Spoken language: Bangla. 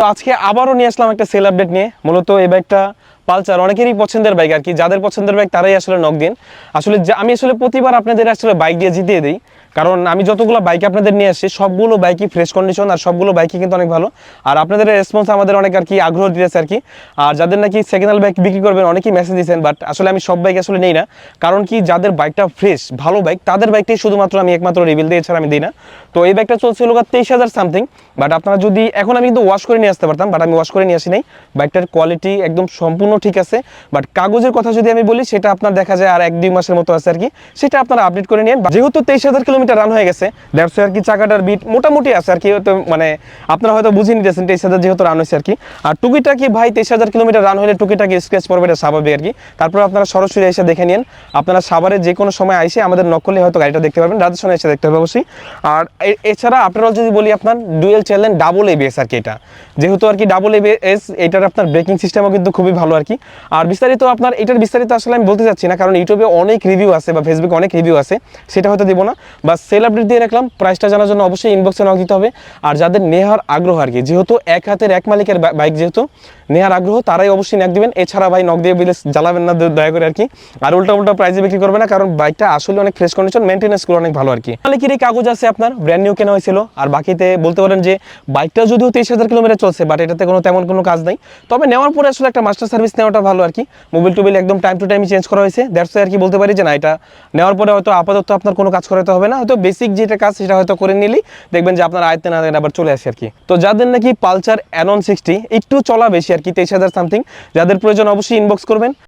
তো আজকে আবারও নিয়ে আসলাম একটা সেল আপডেট নিয়ে। মূলত এই বাইকটা পালসার অনেকেরই পছন্দের বাইক আর কি, যাদের পছন্দের বাইক তারাই আসলে নক দিন। আসলে আমি আসলে প্রতিবার আপনাদের আসলে বাইক দিয়ে জিতিয়ে দিই, কারণ আমি যতগুলো বাইক আপনাদের নিয়ে আসছি সবগুলো বাইকই ফ্রেশ কন্ডিশন আর সবগুলো বাইকই কিন্তু অনেক ভালো। আর আপনাদের রেসপন্স আমাদের অনেক আর কি আগ্রহ দিয়েছে আর কি। আর যাদের নাকি সেকেন্ড হ্যান্ড বাইক বিক্রি করবেন অনেকেই মেসেজ দিয়েছেন, বাট আসলে আমি সব বাইক আসলে নেই না, কারণ কি যাদের বাইকটা ফ্রেশ ভালো বাইক তাদের বাইকটাই শুধুমাত্র আমি একমাত্র রিভিল দিয়ে, এছাড়া আমি দিই না। তো এই বাইকটা চলছিল 23,000 সামথিং, বাট আপনারা যদি এখন আমি কিন্তু ওয়াশ করে নিয়ে আসতে পারতাম, বাট আমি ওয়াশ করে নিয়ে আসি নাই। বাইকটার কোয়ালিটি একদম সম্পূর্ণ ঠিক আছে, বাট কাগজের কথা যদি আমি বলি সেটা আপনার দেখা যায় আর 1-2 মাসের মতো আছে আর কি, সেটা আপনারা আপডেট করে নিন। যেহেতু 23,000 কিলোমিটার রান হয়ে গেছে, দ্যাটস আর কি চাকাটার বিট মোটামুটি আছে আর কি। তো মানে আপনারা হয়তো বুঝে নিতেছেন 23,000 যেহেতু রান হয়েছে আর কি। আর টুকিটাকি ভাই 23,000 কিলোমিটার রান হলে টুকিটাকি স্ক্র্যাচ পড়বে, এটা স্বাভাবিক আর কি। তারপর আপনারা সরাসরি এসে দেখে নিন, আপনারা সাভারে যে কোনো সময় এসে আমাদের নক করলে হয়তো গাড়িটা দেখতে পারবেন, রাজস্থানে এসে দেখতে হবে অবশ্যই। আর এছাড়া আপনারা যদি বলি আপনার ডুয়েল চ্যানেল ডাবল এবিএস আর কি, এটা যেহেতু আর কি ডাবল এবিএস, এটার আপনার ব্রেকিং সিস্টেমও কিন্তু খুবই ভালো আর কি। আর বিস্তারিত আপনার এটার বিস্তারিত আসলে আমি বলতে চাচ্ছি না, কারণ ইউটিউবে অনেক রিভিউ আছে বা ফেসবুকে অনেক রিভিউ আছে, সেটা হয়তো দিব না। বা সেল আপডেট দিয়ে রাখলাম, প্রাইসটা জানার জন্য অবশ্যই ইনবক্সে নক দিতে হবে। আর যাদের নেহার আগ্রহ আর কি, যেহেতু এক হাতের এক মালিকের বাইক, যেহেতু নেহার আগ্রহ তারাই অবশ্যই নক দিবেন। এছাড়া ভাই নক দিয়ে বিলে জ্বালাবেন না দয়া করে আর কি। আর উল্টা প্রাইসে বিক্রি করবে না, কারণ বাইকটা আসলে অনেক ফ্রেশ কন্ডিশন, মেনটেন্যান্সগুলো অনেক ভালো আর কি। মালিকের এই কাগজ আছে আপনার, ব্র্যান্ড নিউ কেনা হয়েছিল। আর বাকিতে বলতে পারেন যে বাইকটা যদিও 23,000 কিলোমিটার চলছে, বাট এটাতে তেমন কোনো কাজ নাই। তবে নেওয়ার পরে আসলে একটা মাস্টার সার্ভিস নেওয়াটা ভালো আর কি। মোবিল টোবিল একদম টাইম টু টাইম চেঞ্জ করা হয়েছে, দ্যাটস আর কি বলতে পারি যে না, এটা নেওয়ার পরে হয়তো আপাতত আপনার কোনো কাজ করাতে হবে না, হয়তো বেসিক যেটা কাজ সেটা হয়তো করে নিলেই দেখবেন যে আপনার আয়ত্তে না আবার চলে আসে আর কি। তো যাদের নাকি পালসার অ্যানন 60 একটু চলা বেশি আর কি, 23,000 সামথিং, যাদের প্রয়োজন অবশ্যই ইনবক্স করবেন।